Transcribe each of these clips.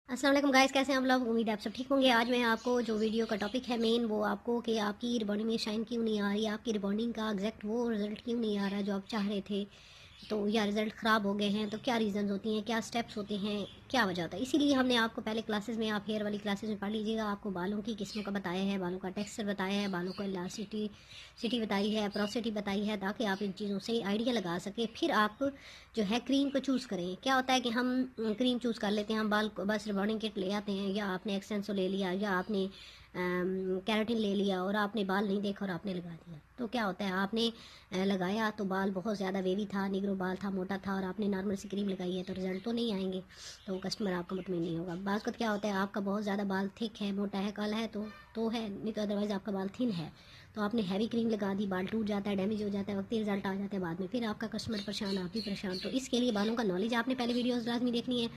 अस्सलाम वालेकुम गाइस, कैसे हैं आप लोग। उम्मीद है आप सब ठीक होंगे। आज मैं आपको जो वीडियो का टॉपिक है मेन वो आपको कि आपकी रिबॉन्डिंग में शाइन क्यों नहीं आ रही, आपकी रिबॉन्डिंग का एग्जैक्ट वो रिजल्ट क्यों नहीं आ रहा जो आप चाह रहे थे, तो या रिज़ल्ट ख़राब हो गए हैं तो क्या रीज़न्स होती हैं, क्या स्टेप्स होते हैं, क्या वजह होता है। इसीलिए हमने आपको पहले क्लासेस में, आप हेयर वाली क्लासेस में पढ़ लीजिएगा, आपको बालों की किस्मों का बताया है, बालों का टेक्सचर बताया है, बालों को इलास्टिसिटी बताई है, पोरोसिटी बताई है, ताकि आप इन चीज़ों से आइडिया लगा सकें। फिर आप जो है क्रीम को चूज़ करें। क्या होता है कि हम क्रीम चूज़ कर लेते हैं, हम बाल को बस रिबॉन्डिंग किट ले आते हैं, या आपने एक्सटेंसो ले लिया, या आपने कैराटिन ले लिया और आपने बाल नहीं देखा और आपने लगा दिया। तो क्या होता है, आपने लगाया तो बाल बहुत ज़्यादा वेवी था, निगरो बाल था, मोटा था, और आपने नॉर्मल सी क्रीम लगाई है तो रिजल्ट तो नहीं आएंगे, तो कस्टमर आपका मुतमिन नहीं होगा। बात को क्या होता है, आपका बहुत ज़्यादा बाल थिक है, मोटा है, काला है तो है, नहीं तो अदरवाइज़ आपका बाल थिन है, तो आपने हैवी क्रीम लगा दी, बाल टूट जाता है, डैमेज हो जाता है, वक्ती रिजल्ट आ जाता है बाद में, फिर आपका कस्टमर परेशान, आप भी परेशान। तो इसके लिए बालों का नॉलेज आपने पहले वीडियोज़ लाजमी देखनी है,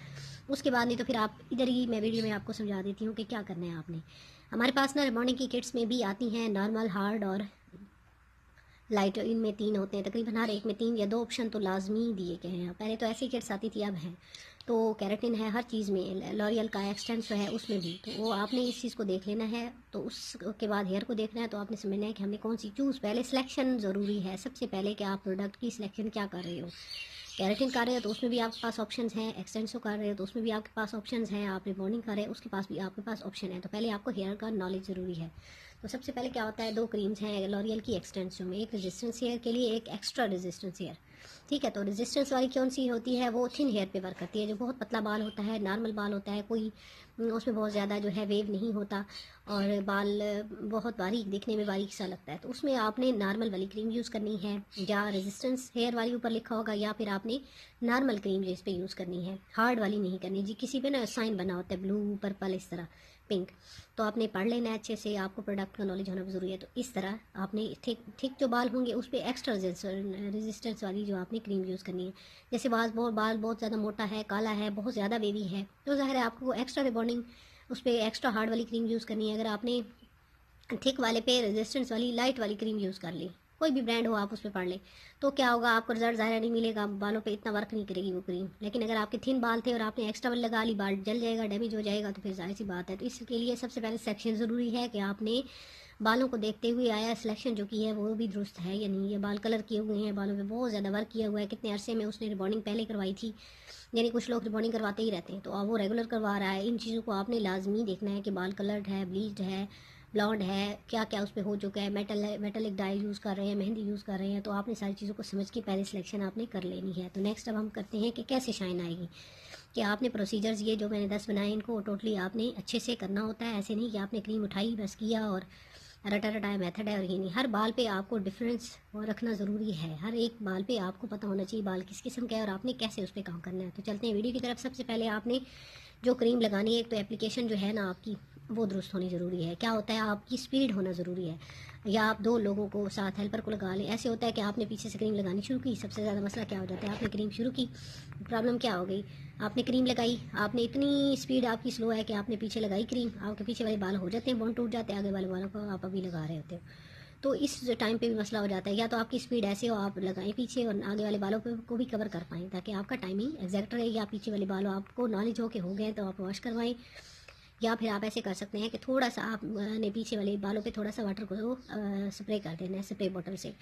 उसके बाद नहीं तो फिर आप इधर ही मैं वीडियो में आपको समझा देती हूँ कि क्या करना है आपने। हमारे पास ना रिबॉन्डिंग की किट्स में भी आती हैं नॉर्मल, हार्ड और लाइट, इनमें 3 होते हैं तकरीबन, हर एक में 3 या 2 ऑप्शन तो लाजमी दिए गए हैं। पहले तो ऐसी किट्स आती थी, अब हैं तो कैरेटिन है हर चीज़ में, लॉरियल का एक्सटेंसो है उसमें भी, तो वो आपने इस चीज़ को देख लेना है। तो उसके बाद हेयर को देखना है, तो आपने समझना है कि हमने कौन सी चूज़, पहले सिलेक्शन ज़रूरी है सबसे पहले कि आप प्रोडक्ट की सिलेक्शन क्या कर रहे हो। कैरेटिन कर रहे हो तो उसमें भी आपके पास ऑप्शंस हैं, एक्सटेंसो कर रहे हो तो उसमें भी आपके पास ऑप्शंस हैं, आप रिबॉन्डिंग कर रहे हो उसके पास भी आपके पास ऑप्शन है। तो पहले आपको हेयर का नॉलेज ज़रूरी है। तो सबसे पहले क्या होता है, 2 क्रीम्स हैं लॉरियल की एक्सटेंसो में, एक रेजिस्टेंस हेयर के लिए, एक एक्स्ट्रा रेजिस्टेंस हेयर। ठीक है, तो रेजिस्टेंस वाली कौन सी होती है, वो थिन हेयर पे वर्क करती है, जो बहुत पतला बाल होता है, नॉर्मल बाल होता है, कोई उसमें बहुत ज़्यादा जो है वेव नहीं होता, और बाल बहुत बारीक, दिखने में बारीक सा लगता है, तो उसमें आपने नॉर्मल वाली क्रीम यूज़ करनी है, या रेजिस्टेंस हेयर वाली ऊपर लिखा होगा, या फिर आपने नॉर्मल क्रीम जिस पे यूज़ करनी है, हार्ड वाली नहीं करनी जी। किसी पे ना साइन बना होता है ब्लू, पर्पल, इस तरह पिंक, तो आपने पढ़ लेना है अच्छे से, आपको प्रोडक्ट का नॉलेज होना ज़रूरी है। तो इस तरह आपने थिक थिक जो बाल होंगे उस पर एक्स्ट्रा रेजिस्टेंस वाली जो आपने क्रीम यूज़ करनी है। जैसे बाल बहुत ज़्यादा मोटा है, काला है, बहुत ज़्यादा वेवी है, तो ज़ाहिर है आपको एक्स्ट्रा रिबॉन्डिंग उस पर एक्स्ट्रा हार्ड वाली क्रीम यूज़ करनी है। अगर आपने थिक वाले पे रेजिस्टेंस वाली लाइट वाली क्रीम यूज़ कर ली, कोई भी ब्रांड हो आप उस पर पढ़ लें, तो क्या होगा, आपको रिजल्ट ज़ाहिर नहीं मिलेगा, बालों पे इतना वर्क नहीं करेगी वो क्रीम। लेकिन अगर आपके थिन बाल थे और आपने एक्स्ट्रा वाली लगा ली, बाल जल जाएगा, डैमेज हो जाएगा, तो फिर जाहिर सी बात है। तो इसके लिए सबसे पहले सिलेक्शन ज़रूरी है कि आपने बालों को देखते हुए आया सिलेक्शन जो की है वो भी दुरुस्त है या नहीं। ये बाल कलर किए हुए हैं, बालों पे बहुत ज़्यादा वर्क किया हुआ है, कितने अरसे में उसने रिबॉन्डिंग पहले करवाई थी, यानी कुछ लोग रिबॉन्डिंग करवाते ही रहते हैं, तो अब वो रेगुलर करवा रहा है। इन चीज़ों को आपने लाजमी देखना है कि बाल कलर्ड है, ब्लीच्ड है, ब्लॉन्ड है, क्या क्या उस पर हो चुका है, मेटलिक डाई यूज़ कर रहे हैं, मेहंदी यूज़ कर रहे हैं, तो आपने सारी चीज़ों को समझ के पहले सिलेक्शन आपने कर लेनी है। तो नेक्स्ट अब हम करते हैं कि कैसे शाइन आएगी, कि आपने प्रोसीजर्स ये जो मैंने 10 बनाए इनको टोटली आपने अच्छे से करना होता है। ऐसे नहीं कि आपने क्रीम उठाई बस किया और रटा रटाया मेथड है, और ये नहीं, हर बाल पे आपको डिफरेंस रखना ज़रूरी है, हर एक बाल पे आपको पता होना चाहिए बाल किस किस्म का है और आपने कैसे उस पर काम करना है। तो चलते हैं वीडियो की तरफ। सबसे पहले आपने जो क्रीम लगानी है, एक तो एप्लीकेशन जो है ना आपकी वो दुरुस्त होनी ज़रूरी है। क्या होता है, आपकी स्पीड होना ज़रूरी है, या आप 2 लोगों को साथ हेल्पर को लगा लें। ऐसे होता है कि आपने पीछे से क्रीम लगानी शुरू की, सबसे ज़्यादा मसला क्या हो जाता है, आपने क्रीम शुरू की, प्रॉब्लम क्या हो गई, आपने क्रीम लगाई, आपने इतनी स्पीड आपकी स्लो है कि आपने पीछे लगाई क्रीम, आपके पीछे वाले बाल हो जाते हैं, बॉन्ड टूट जाते हैं, आगे वाले बालों को आप अभी लगा रहे होते हो, तो इस टाइम पे भी मसला हो जाता है। या तो आपकी स्पीड ऐसे हो, आप लगाएं पीछे और आगे वाले बालों पे को भी कवर कर पाएँ, ताकि आपका टाइमिंग एग्जैक्ट रहे, या पीछे वाले बालों आपको नॉलेज हो के हो गए तो आप वॉश करवाएं। या फिर आप ऐसे कर सकते हैं कि थोड़ा सा आपने पीछे वाले बालों पे थोड़ा सा वाटर को स्प्रे कर देना है स्प्रे बॉटल से,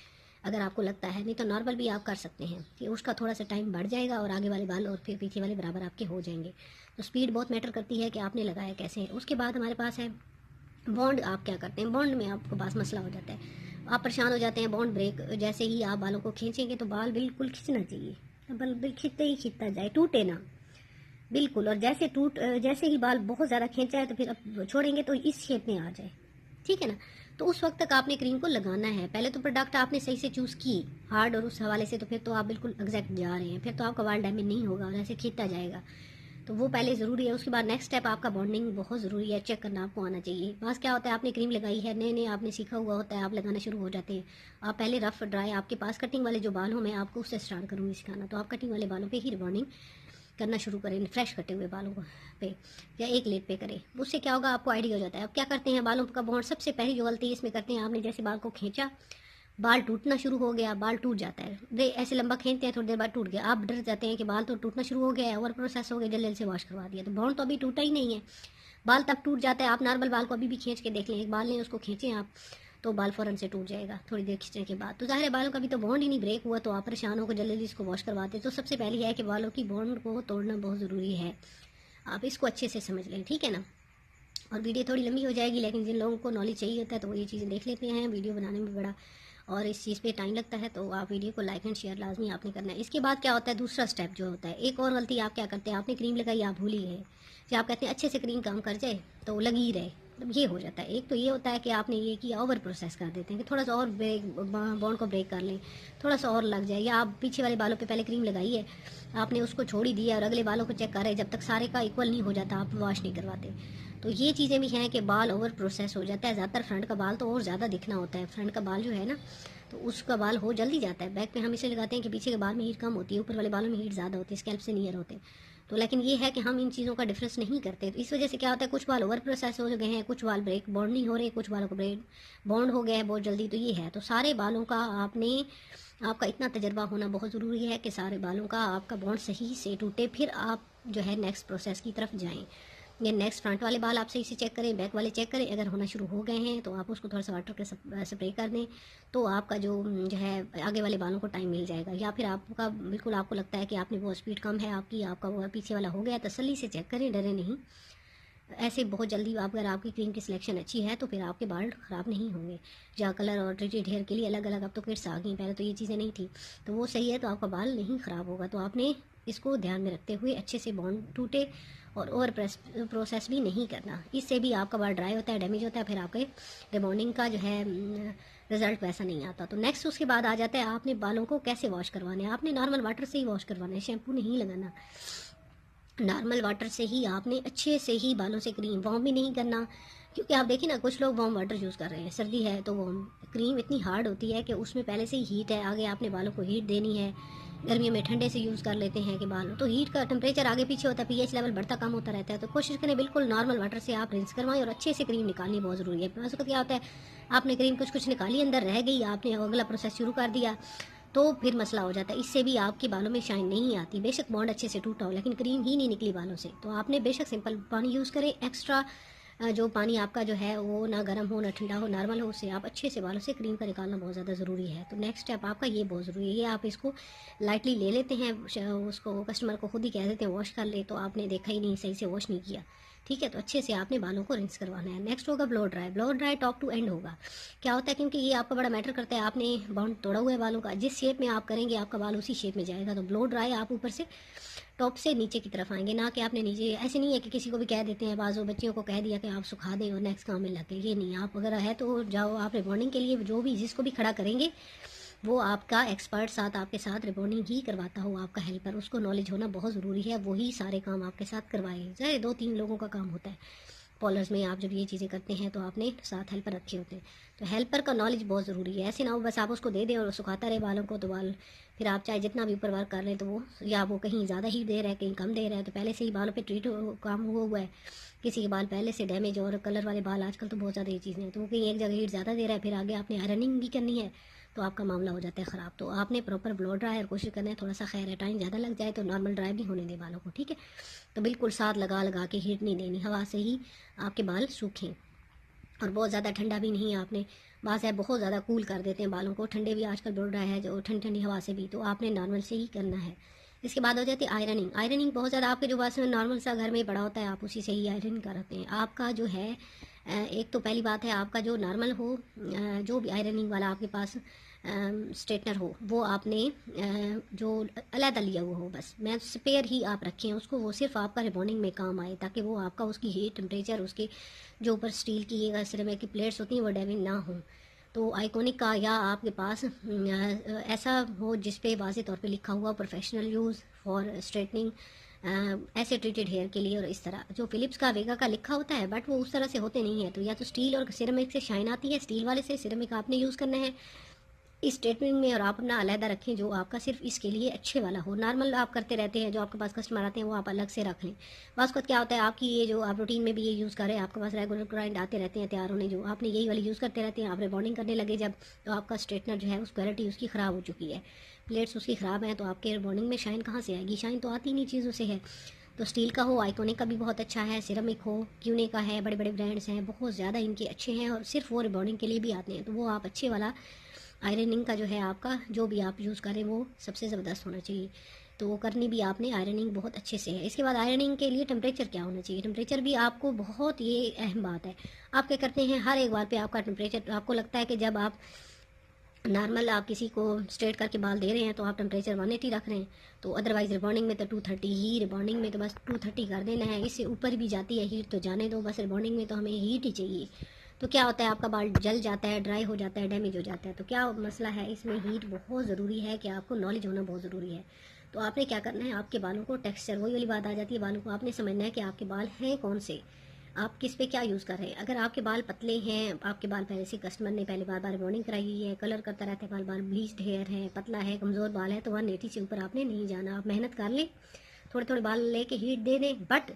अगर आपको लगता है। नहीं तो नॉर्मल भी आप कर सकते हैं कि उसका थोड़ा सा टाइम बढ़ जाएगा और आगे वाले बाल और फिर पीछे वाले बराबर आपके हो जाएंगे। तो स्पीड बहुत मैटर करती है कि आपने लगाया कैसे है। उसके बाद हमारे पास है बॉन्ड। आप क्या करते हैं, बॉन्ड में आपको पास मसला हो जाता है, आप परेशान हो जाते हैं। बॉन्ड ब्रेक जैसे ही आप बालों को खींचेंगे तो बाल बिल्कुल खींचना चाहिए, बल खींचते ही खींचता जाए, टूटे ना बिल्कुल। और जैसे ही बाल बहुत ज़्यादा खींचा है तो फिर अब छोड़ेंगे तो इस शेप में आ जाए, ठीक है ना। तो उस वक्त तक आपने क्रीम को लगाना है। पहले तो प्रोडक्ट आपने सही से चूज़ की हार्ड और उस हवाले से, तो फिर तो आप बिल्कुल एग्जैक्ट जा रहे हैं, फिर तो आपका बाल डैमेज नहीं होगा और ऐसे खींचता जाएगा, तो वो पहले ज़रूरी है। उसके बाद नेक्स्ट स्टेप आपका बॉन्डिंग बहुत ज़रूरी है, चेक करना आपको आना चाहिए। बस क्या होता है, आपने क्रीम लगाई है, नए नए आपने सीखा हुआ होता है, आप लगाना शुरू हो जाते हैं। आप पहले रफ ड्राई, आपके पास कटिंग वाले जो बाल हो, मैं आपको उससे स्टार्ट करूँगी सिखाना, तो आप कटिंग वाले बालों पे ही बॉन्डिंग करना शुरू करें, फ्रेश कटे हुए बालों को पे, या एक लेट पे करें। उससे क्या होगा, आपको आइडिया हो जाता है। अब क्या करते हैं, बालों का बॉन्ड सबसे पहली जो गलती इसमें करते हैं, आपने जैसे बाल को खींचा, बाल टूटना शुरू हो गया, बाल टूट जाता है, दे ऐसे लंबा खींचते हैं, थोड़ी देर बाद टूट गया, आप डर जाते हैं कि बाल तो टूटना शुरू हो गया है, ओवर प्रोसेस हो गया, जल्दी से वॉश करवा दिया, तो बॉन्ड तो अभी टूटा ही नहीं है, बाल तब टूट जाता है। आप नॉर्मल बाल को अभी भी खींच के देख लें, एक बाल नहीं उसको खींचें आप, तो बाल फ़ौरन से टूट जाएगा थोड़ी देर खींचने के बाद। तो ज़ाहिर है बालों का भी तो बॉन्ड ही नहीं ब्रेक हुआ, तो आप परेशान होकर जल्दी जल्दी इसको वॉश करवाते। तो सबसे पहले है कि बालों की बॉन्ड को तोड़ना बहुत ज़रूरी है, आप इसको अच्छे से समझ लें, ठीक है ना। और वीडियो थोड़ी लंबी हो जाएगी, लेकिन जिन लोगों को नॉलेज चाहिए होता है तो वो ये चीज़ें देख लेते हैं। वीडियो बनाने में बड़ा और इस चीज़ पे टाइम लगता है, तो आप वीडियो को लाइक एंड शेयर लाजमी आपने करना है। इसके बाद क्या होता है, दूसरा स्टेप जो होता है, एक और गलती आप क्या करते हैं, आपने क्रीम लगाई, आप भूल ही गए, कि आप कहते हैं अच्छे से क्रीम काम कर जाए तो लगी ही रहे, तो ये हो जाता है। एक तो ये होता है कि आपने ये किया, ओवर प्रोसेस कर देते हैं कि थोड़ा सा और ब्रेक, बॉन्ड को ब्रेक कर लें, थोड़ा सा और लग जाए, या आप पीछे वाले बालों पे पहले क्रीम लगाई है, आपने उसको छोड़ ही दिया और अगले बालों को चेक कर रहे, जब तक सारे का इक्वल नहीं हो जाता आप वॉश नहीं करवाते। तो ये चीज़ें भी हैं कि बाल ओवर प्रोसेस हो जाता है। ज़्यादातर फ्रंट का बाल तो और ज़्यादा दिखना होता है, फ्रंट का बाल जो है ना, तो उसका बाल हो जल्दी जाता है। बैक पे हम इसे लगाते हैं कि पीछे के बाल में हीट कम होती है, ऊपर वाले बालों में हीट ज़्यादा होती है, स्कैल्प से नियर होते हैं। तो लेकिन ये है कि हम इन चीज़ों का डिफरेंस नहीं करते, तो इस वजह से क्या होता है, कुछ बाल ओवर प्रोसेस हो गए हैं, कुछ बाल ब्रेक बॉन्ड नहीं हो रहे, कुछ बालों को ब्रेक बॉन्ड हो गया है बहुत जल्दी। तो ये है, तो सारे बालों का आपका इतना तजर्बा होना बहुत ज़रूरी है कि सारे बालों का आपका बॉन्ड सही से टूटे, फिर आप जो है नेक्स्ट प्रोसेस की तरफ जाएँ। ये नेक्स्ट फ्रंट वाले बाल आप सही से चेक करें, बैक वाले चेक करें, अगर होना शुरू हो गए हैं तो आप उसको थोड़ा सा वाटर के स्प्रे कर दें, तो आपका जो है आगे वाले बालों को टाइम मिल जाएगा। या फिर आपका बिल्कुल आपको लगता है कि आपने वो स्पीड कम है आपकी, आपका वो पीछे वाला हो गया, तसल्ली से चेक करें, डरे नहीं। ऐसे बहुत जल्दी अगर आपकी क्रीम की सिलेक्शन अच्छी है तो फिर आपके बाल ख़राब नहीं होंगे। या कलर और ट्रीटेड हेयर के लिए अलग अलग अब तो किट्स आ गई, पहले तो ये चीज़ें नहीं थी, तो वो सही है, तो आपका बाल नहीं ख़राब होगा। तो आपने इसको ध्यान में रखते हुए अच्छे से बॉन्ड टूटे और ओवर प्रोसेस भी नहीं करना, इससे भी आपका बाल ड्राई होता है, डैमेज होता है, फिर आपके रिबॉन्डिंग का जो है रिजल्ट वैसा नहीं आता। तो नेक्स्ट उसके बाद आ जाता है आपने बालों को कैसे वॉश करवाने हैं। आपने नॉर्मल वाटर से ही वॉश करवाना है, शैम्पू नहीं लगाना, नॉर्मल वाटर से ही आपने अच्छे से ही बालों से क्रीम, वार्म भी नहीं करना, क्योंकि आप देखिए ना कुछ लोग वार्म वाटर यूज़ कर रहे हैं, सर्दी है तो वार्म क्रीम इतनी हार्ड होती है कि उसमें पहले से ही हीट है, आगे आपने बालों को हीट देनी है। गर्मियों में ठंडे से यूज़ कर लेते हैं कि बालों, तो हीट का टेम्परेचर आगे पीछे होता है, पीएच लेवल बढ़ता कम होता रहता है। तो कोशिश करें बिल्कुल नॉर्मल वाटर से आप रिंस करवाएं और अच्छे से क्रीम निकालनी बहुत ज़रूरी है। बस क्या होता है, आपने क्रीम कुछ कुछ निकाली, अंदर रह गई, आपने अगला प्रोसेस शुरू कर दिया, तो फिर मसला हो जाता है। इससे भी आपके बालों में शाइन नहीं आती, बेशक बॉन्ड अच्छे से टूटा हो लेकिन क्रीम ही नहीं निकली बालों से। तो आपने बेशक सिंपल पानी यूज़ करें, एक्स्ट्रा जो पानी आपका जो है वो ना गर्म हो ना ठंडा हो, नॉर्मल हो, उससे आप अच्छे से बालों से क्रीम का निकालना बहुत ज़्यादा ज़रूरी है। तो नेक्स्ट स्टेप आपका ये बहुत ज़रूरी है, ये आप इसको लाइटली ले लेते हैं, उसको कस्टमर को खुद ही कह देते हैं वॉश कर ले, तो आपने देखा ही नहीं, सही से वॉश नहीं किया, ठीक है। तो अच्छे से आपने बालों को रिंस करवाना है। नेक्स्ट होगा blow dry. Blow dry top to end होगा। क्या होता है, क्योंकि ये आपका बड़ा मैटर करता है, आपने बाउंड तोड़ा हुआ है बालों का, जिस शेप में आप करेंगे आपका बाल उसी शेप में जाएगा। तो ब्लो ड्राई आप ऊपर से टॉप से नीचे की तरफ आएंगे, ना कि आपने नीचे, ऐसे नहीं है कि किसी को भी कह देते हैं, बाजू बच्चियों को कह दिया कि आप सुखा दें और नेक्स्ट काम में लगे, ये नहीं। आप अगर है तो जाओ, आप रिबॉन्डिंग के लिए जो भी जिसको भी खड़ा करेंगे वो आपका एक्सपर्ट साथ आपके साथ रिबॉन्डिंग ही करवाता हो, आपका हेल्पर, उसको नॉलेज होना बहुत ज़रूरी है, वही सारे काम आपके साथ करवाए। चाहे 2-3 लोगों का काम होता है पॉलर्स में, आप जब ये चीज़ें करते हैं तो आपने साथ हेल्पर रखे होते हैं, तो हेल्पर का नॉलेज बहुत ज़रूरी है। ऐसे ना हो बस आप उसको दे दें और सुखाता रहे बालों को, तो बाल फिर आप चाहे जितना भी ऊपर वर्क कर लें तो वो, या वो कहीं ज़्यादा ही दे रहा है कहीं कम दे रहा है, तो पहले से ही बालों पे ट्रीट काम हुआ है, किसी के बाल पहले से डैमेज और कलर वाले बाल, आजकल तो बहुत ज़्यादा ये चीज़ें हैं, तो वो कहीं एक जगह हीट ज़्यादा दे रहा है, फिर आगे आपने आयरनिंग भी करनी है, तो आपका मामला हो जाता है ख़राब। तो आपने प्रॉपर ब्लो ड्राई और कोशिश करना है, थोड़ा सा खैर है टाइम ज़्यादा लग जाए तो नॉर्मल ड्राई भी होने दे बालों को, ठीक है। तो बिल्कुल साथ लगा लगा के हीट नहीं देनी, हवा से ही आपके बाल सूखें, और बहुत ज़्यादा ठंडा भी नहीं। आपने बात है बहुत ज़्यादा कूल कर देते हैं बालों को, ठंडे भी आजकल ब्लो ड्राई है जो ठंडी ठंडी हवा से भी, तो आपने नॉर्मल से ही करना है। इसके बाद हो जाती है आयरनिंग। आयरनिंग बहुत ज़्यादा आपके जो पास नॉर्मल सा घर में पड़ा होता है, आप उसी से ही आयरन करते हैं। आपका जो है एक तो पहली बात है, आपका जो नॉर्मल हो, जो भी आयरनिंग वाला आपके पास स्ट्रेटनर हो, वो आपने जो अलहदा लिया हुआ हो, बस मैं स्पेयर ही आप रखें उसको, वो सिर्फ आपका रिबॉन्डिंग में काम आए, ताकि वो आपका उसकी हीट टेम्परेचर, उसके जो ऊपर स्टील की सिरेमिक की प्लेट्स होती हैं वो डैमेज ना हो। तो आइकॉनिक का या आपके पास ऐसा हो जिस पे वाज़ेह तौर पे लिखा हुआ प्रोफेशनल यूज़ फॉर स्ट्रेटनिंग, ऐसे ट्रीटेड हेयर के लिए, और इस तरह जो फिलिप्स का वेगा का लिखा होता है, बट वो उस तरह से होते नहीं है। तो या तो स्टील और सिरेमिक से शाइन आती है, स्टील वाले से सिरेमिक आपने यूज़ करना है, इस स्टेटमेंट में, और आप अपना अलहदा रखें जो आपका सिर्फ इसके लिए अच्छे वाला हो। नॉर्मल आप करते रहते हैं, जो आपके पास कस्टमर आते हैं वो आप अलग से रख लें। बस क्या होता है, आपकी ये जो आप रूटीन में भी ये यूज़ कर रहे हैं, आपके पास रेगुलर क्लाइंट आते रहते हैं तैयार होने, जो आपने यही वाली यूज़ करते रहते हैं, आप रिबॉन्डिंग करने लगे जब, तो आपका स्ट्रेटनर जो है उस क्वालिटी उसकी ख़राब हो चुकी है, प्लेट्स उसकी ख़राब हैं, तो आपके रिबॉन्डिंग में शाइन कहाँ से आएगी? शाइन तो आती नहीं चीज़ों से है। तो स्टील का हो, आइकॉनिक का भी बहुत अच्छा है, सिरेमिक हो, क्यूने का है, बड़े बड़े ब्रांड्स हैं, बहुत ज़्यादा इनके अच्छे हैं, और सिर्फ वो रिबॉन्डिंग के लिए भी आते हैं। तो वो आप अच्छे वाला आयरनिंग का जो है आपका जो भी आप यूज़ करें वो सबसे ज़बरदस्त होना चाहिए। तो वो करनी भी आपने आयरनिंग बहुत अच्छे से है। इसके बाद आयरनिंग के लिए टेम्परेचर क्या होना चाहिए? टेम्परेचर भी आपको बहुत ये अहम बात है। आप क्या करते हैं, हर एक बार पे आपका टेम्परेचर, आपको लगता है कि जब आप नॉर्मल आप किसी को स्ट्रेट करके बाल दे रहे हैं तो आप टेम्परेचर 180 रख रहे हैं, तो अदरवाइज़ रिबॉन्डिंग में तो 230 ही, रिबॉन्डिंग में तो बस 230 कर देना है। इससे ऊपर भी जाती है हीट तो जाने दो, बस रिबॉन्डिंग में तो हमें हीट ही चाहिए। तो क्या होता है, आपका बाल जल जाता है, ड्राई हो जाता है, डैमेज हो जाता है। तो क्या मसला है, इसमें हीट बहुत ज़रूरी है, कि आपको नॉलेज होना बहुत ज़रूरी है। तो आपने क्या करना है, आपके बालों को टेक्सचर, वही वाली बात आ जाती है, बालों को आपने समझना है कि आपके बाल हैं कौन से, आप किस पे क्या यूज़ कर रहे हैं। अगर आपके बाल पतले हैं, आपके बाल पहले से कस्टमर ने पहले बार बार रिबॉन्डिंग कराई हुई है, कलर करता रहता है, बाल बाल ब्लीच्ड हेयर है, पतला है, कमज़ोर बाल है, तो 180 से ऊपर आपने नहीं जाना। आप मेहनत कर लें, थोड़े थोड़े बाल लेके हीट दे दें। बट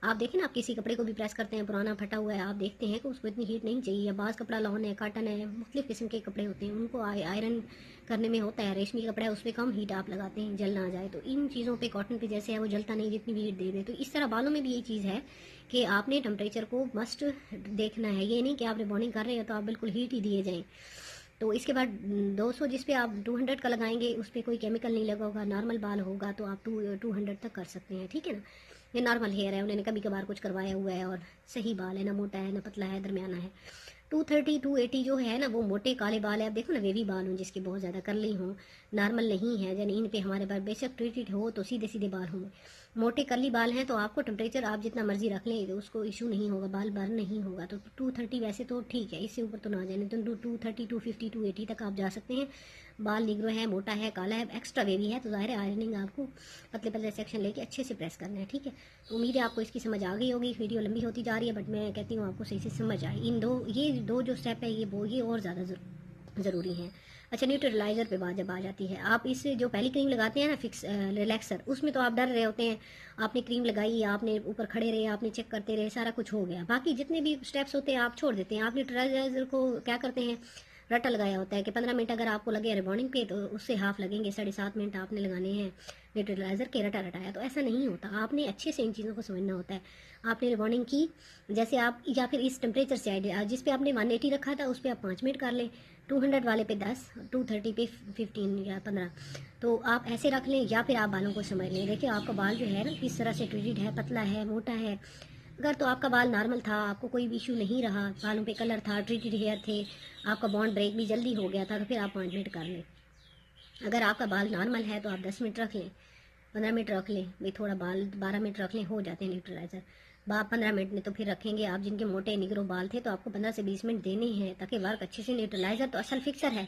आप देखें ना, आप किसी कपड़े को भी प्रेस करते हैं, पुराना फटा हुआ है, आप देखते हैं कि उसको इतनी हीट नहीं चाहिए। या बाज़ कपड़ा लॉन है, काटन है, मुख्तलिफ़ किस्म के कपड़े होते हैं, उनको आयरन करने में होता है। रेशमी कपड़ा है, उस पर कम हीट आप लगाते हैं, जल ना जाए। तो इन चीज़ों पे, कॉटन पे जैसे है वो जलता नहीं जितनी भी हीट दे दे। तो इस तरह बालों में भी यही चीज़ है कि आपने टेम्परेचर को मस्ट देखना है। ये नहीं कि आप रिबॉन्डिंग कर रहे हैं तो आप बिल्कुल हीट ही दिए जाएँ। तो इसके बाद 200 जिस पे आप 200 का लगाएंगे, उस पर कोई केमिकल नहीं लगा होगा, नॉर्मल बाल होगा, तो आप 200 तक कर सकते हैं, ठीक है ना। ये नॉर्मल हेयर है, उन्होंने कभी कभार कुछ करवाया हुआ है, और सही बाल है, ना मोटा है ना पतला है, दरमियाना है। 230 280 जो है ना, वो मोटे काले बाल है। आप देखो ना, वेवी बाल हों जिसके बहुत ज़्यादा करली हों, नॉर्मल नहीं है, यानी इन पे हमारे पास बेशक ट्रीटेड हो तो सीधे सीधे बाल हों, मोटे करली बाल हैं, तो आपको टेम्परेचर आप जितना मर्जी रख लें तो उसको इशू नहीं होगा, बाल बर्न नहीं होगा। तो 230 वैसे तो ठीक है, इससे ऊपर तो ना जाने, तो 230 250 280 तक आप जा सकते हैं। बाल निग्रो है, मोटा है, काला है, एक्स्ट्रा वेवी है, तो ज़ाहिर है आयरनिंग आपको पतले पतले सेक्शन लेके अच्छे से प्रेस करना है, ठीक है। तो उम्मीद है आपको इसकी समझ आ गई होगी। वीडियो लंबी होती जा रही है, बट मैं कहती हूँ आपको सही से समझ आए। ये दो जो स्टेप है, ये और ज़्यादा ज़रूरी हैं। अच्छा, न्यूट्रलाइज़र पे बात जब आ जाती है, आप इस जो पहली क्रीम लगाते हैं ना, फिक्स रिलैक्सर, उसमें तो आप डर रहे होते हैं, आपने क्रीम लगाई, आपने ऊपर खड़े रहे, आपने चेक करते रहे, सारा कुछ हो गया, बाकी जितने भी स्टेप्स होते हैं आप छोड़ देते हैं। आप न्यूट्रलाइज़र को क्या करते हैं, रटा लगाया होता है कि 15 मिनट अगर आपको लगे रिबॉन्डिंग पे, तो उससे हाफ लगेंगे, 7.5 मिनट आपने लगाने हैं न्यूट्रलाइज़र के, रटा रटाया। तो ऐसा नहीं होता, आपने अच्छे से इन चीज़ों को समझना होता है। आपने रिबॉन्डिंग की, जैसे आप, या फिर इस टेम्परेचर से आइडिया, जिस पे आपने 180 रखा था उस पर आप 5 मिनट कर लें, 200 वाले पे 10, 230 पे 15 या 15, तो आप ऐसे रख लें। या फिर आप बालों को समझ लें, देखिए आपका बाल जो है ना किस तरह से ट्रीटेड है, पतला है, मोटा है। अगर तो आपका बाल नॉर्मल था, आपको कोई भी इशू नहीं रहा, बालों पे कलर था, ट्रीटेड हेयर थे, आपका बॉन्ड ब्रेक भी जल्दी हो गया था, तो फिर आप 5 मिनट कर लें। अगर आपका बाल नॉर्मल है तो आप 10 मिनट रख लें, 15 मिनट रख लें, भाई थोड़ा बाल 12 मिनट रख लें, हो जाते हैं न्यूट्रलाइज़र। 15 मिनट में तो फिर रखेंगे आप, जिनके मोटे निगरो बाल थे तो आपको 15 से 20 मिनट देने हैं, ताकि वर्क अच्छे से। न्यूट्रलाइज़र तो असल फिक्सर है।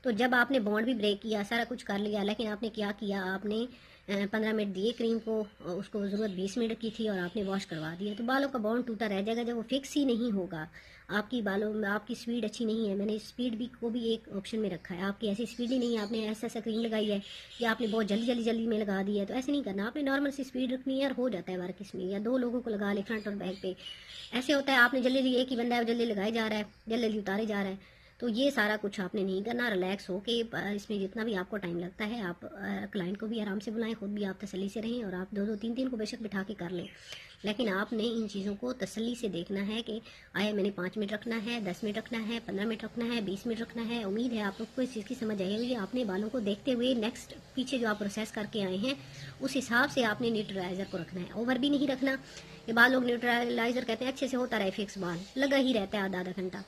तो जब आपने बॉन्ड भी ब्रेक किया, सारा कुछ कर लिया, लेकिन आपने क्या किया, आपने 15 मिनट दिए क्रीम को, उसको ज़रूरत 20 मिनट की थी, और आपने वॉश करवा दिया, तो बालों का बॉन्ड टूटा रह जाएगा, जब वो फिक्स ही नहीं होगा। आपकी बालों में आपकी स्पीड अच्छी नहीं है, मैंने स्पीड भी को भी एक ऑप्शन में रखा है, आपकी ऐसी स्पीड ही नहीं है, आपने ऐसा क्रीम लगाई है या आपने बहुत जल्दी में लगा दी है, तो ऐसे नहीं करना, आपने नॉर्मल सी स्पीड रखनी है, और हो जाता है वर्क इसमें। या 2 लोगों को लगा ले फ्रंट और बैक पे, ऐसे होता है, आपने जल्दी एक ही बंदा है, जल्दी लगाए जा रहा है, जल्दी उतारे जा रहा है। तो ये सारा कुछ आपने नहीं करना, रिलैक्स हो के इसमें जितना भी आपको टाइम लगता है, आप क्लाइंट को भी आराम से बुलाएं, खुद भी आप तसल्ली से रहें, और आप 2 2 3 3 को बेशक बिठा के कर लें, लेकिन आपने इन चीज़ों को तसल्ली से देखना है कि आया मैंने 5 मिनट रखना है, 10 मिनट रखना है, 15 मिनट रखना है, 20 मिनट रखना है। उम्मीद है आप लोग को इस चीज़ की समझ आई होगी। आपने बालों को देखते हुए नेक्स्ट पीछे जो आप प्रोसेस करके आए हैं उस हिसाब से आपने न्यूट्रलाइज़र को रखना है, ओवर भी नहीं रखना। ये बाल लोग न्यूट्रलाइज़र कहते हैं अच्छे से होता रहे, फिक्स बाल लगा ही रहता है आधा आधा घंटा,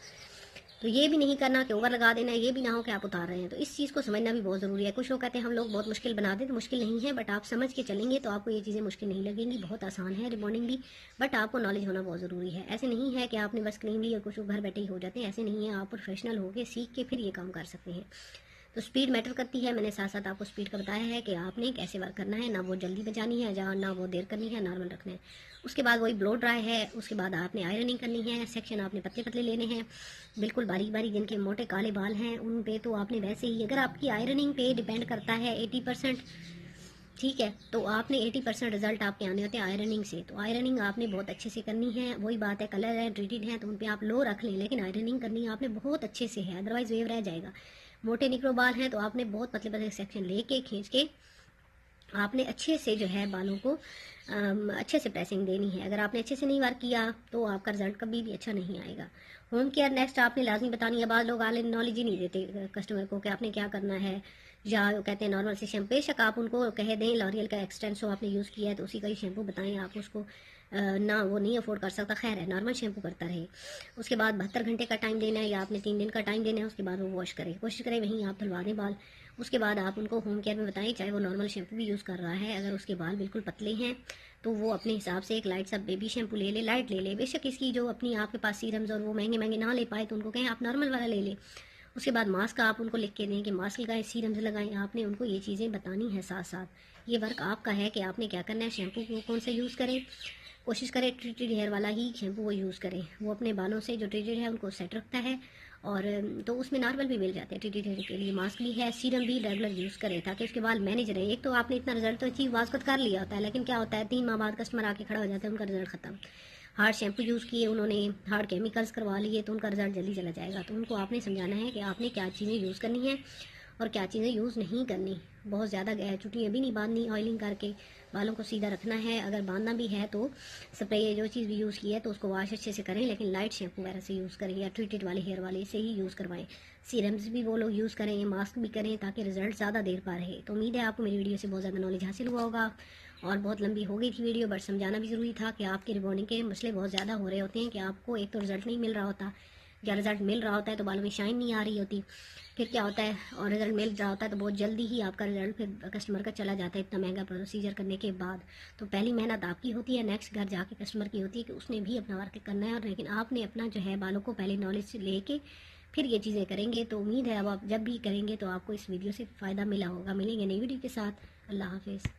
तो ये भी नहीं करना कि ओवर लगा देना है, ये भी ना हो कि आप उतार रहे हैं। तो इस चीज़ को समझना भी बहुत ज़रूरी है। कुछ लोग कहते हैं हम लोग बहुत मुश्किल बना दें, तो मुश्किल नहीं है, बट आप समझ के चलेंगे तो आपको ये चीज़ें मुश्किल नहीं लगेंगी, बहुत आसान है रिबॉन्डिंग भी, बट आपको नॉलेज होना बहुत ज़रूरी है। ऐसे नहीं है कि आपने बस क्रीम ली और कुछ घर बैठे ही हो जाते हैं, ऐसे नहीं है, आप प्रोफेशनल होकर सीख के फिर ये काम कर सकते हैं। तो स्पीड मैटर करती है। मैंने साथ साथ आपको स्पीड का बताया है कि आपने कैसे वर्क करना है, ना वो जल्दी बजानी है, जहाँ ना वो देर करनी है, नॉर्मल रखना है। उसके बाद वही ब्लो ड्राई है। उसके बाद आपने आयरनिंग करनी है। सेक्शन आपने पतले पतले लेने हैं, बिल्कुल बारीक बारीक। जिनके मोटे काले बाल हैं उन पे तो आपने वैसे ही, अगर आपकी आयरनिंग पे डिपेंड करता है 80%, ठीक है, तो आपने 80% रिजल्ट आपके आने होते हैं आयरनिंग से। तो आयरनिंग आपने बहुत अच्छे से करनी है। वही बात है, कलर है, ट्रीटेड है, तो उन पे आप लो रख लें, लेकिन आयरनिंग करनी आपने बहुत अच्छे से है, अदरवाइज वेव रह जाएगा। मोटे निकरो बाल हैं तो आपने बहुत पतले पतले सेक्शन लेके खींच के आपने अच्छे से जो है बालों को अच्छे से प्रेसिंग देनी है। अगर आपने अच्छे से नहीं वर्क किया तो आपका रिजल्ट कभी भी अच्छा नहीं आएगा। होम केयर नेक्स्ट आपने लाजमी बतानी है। बाद लोग नॉलेज ही नहीं देते कस्टमर को कि आपने क्या करना है, या वो कहते हैं नॉर्मल से शैम्पू। बेशक आप उनको कह दें लॉरियल का एक्सटेंसो आपने यूज़ किया है तो उसी का ही शैम्पू बताएं। आप उसको ना वो नहीं अफोर्ड कर सकता, खैर है, नॉर्मल शैम्पू करता रहे। उसके बाद 72 घंटे का टाइम देना है, या आपने 3 दिन का टाइम देना है। उसके बाद वो वॉश करें, कोशिश करें वहीं आप धुलवा दें बाल। उसके बाद आप उनको होम केयर में बताएं, चाहे वो नॉर्मल शैम्पू भी यूज़ कर रहा है, अगर उसके बाल बिल्कुल पतले हैं तो वो अपने हिसाब से एक लाइट सा बेबी शैम्पू ले ले, लाइट ले ले। बेशक इसकी जो अपनी आपके पास सीरम्स और वो महंगे महंगे ना ले पाए तो उनको कहें आप नॉर्मल वाला ले लें। उसके बाद मास्क आप उनको लिख के दें कि मास्क लगाएं, सीरम्स लगाएं। आपने उनको ये चीज़ें बतानी है साथ साथ। ये वर्क आपका है कि आपने क्या करना है। शैम्पू को कौन सा यूज़ करें, कोशिश करें ट्रीटेड हेयर वाला ही शैम्पू वो यूज़ करें। वो अपने बालों से जो ट्रीटेड है उनको सेट रखता है, और तो उसमें नॉर्मल भी मिल जाते हैं ट्रीटेड हेयर के लिए। मास्क भी है, सीरम भी रेगुलर यूज़ करें ताकि उसके बाल मैनेज रहे। एक तो आपने इतना रिजल्ट तो अचीव वास्कत कर लिया होता है, लेकिन क्या होता है 3 माह बाद कस्टमर आके खड़ा हो जाता है, उनका रिजल्ट खत्म। हार्ड शैम्पू यूज़ किए उन्होंने, हार्ड केमिकल्स करवा लिए, तो उनका रिजल्ट जल्दी चला जाएगा। तो उनको आपने समझाना है कि आपने क्या चीज़ें यूज़ करनी है और क्या चीज़ें यूज़ नहीं करनी। बहुत ज़्यादा चुटियाँ भी नहीं बांधनी, ऑयलिंग करके बालों को सीधा रखना है। अगर बांधना भी है तो स्प्रे जो चीज़ भी यूज़ की है तो उसको वॉश अच्छे से करें, लेकिन लाइट शैम्पू वगैरह से यूज़ करें, या ट्रीटेड वाले हेयर वाले से ही यूज़ करवाएं। सीरम्स भी वो लोग यूज़ करें, मास्क भी करें, ताकि रिजल्ट ज़्यादा देर पा रहे। तो उम्मीद है आपको मेरी वीडियो से बहुत ज़्यादा नॉलेज हासिल हुआ होगा। और बहुत लंबी हो गई थी वीडियो, बट समझाना भी ज़रूरी था कि आपके रिबॉन्डिंग के मसले बहुत ज़्यादा हो रहे होते हैं कि आपको एक तो रिजल्ट नहीं मिल रहा होता, या रिजल्ट मिल रहा होता है तो बालों में शाइन नहीं आ रही होती। फिर क्या होता है, और रिजल्ट मिल रहा होता है तो बहुत जल्दी ही आपका रिजल्ट फिर कस्टमर का चला जाता है इतना महंगा प्रोसीजर करने के बाद। तो पहली मेहनत आपकी होती है, नेक्स्ट घर जाके कस्टमर की होती है कि उसने भी अपना वर्क करना है। और लेकिन आपने अपना जो है बालों को पहले नॉलेज लेके फिर ये चीज़ें करेंगे। तो उम्मीद है अब आप जब भी करेंगे तो आपको इस वीडियो से फ़ायदा मिला होगा। मिलेंगे नई वीडियो के साथ। अल्लाह हाफिज़।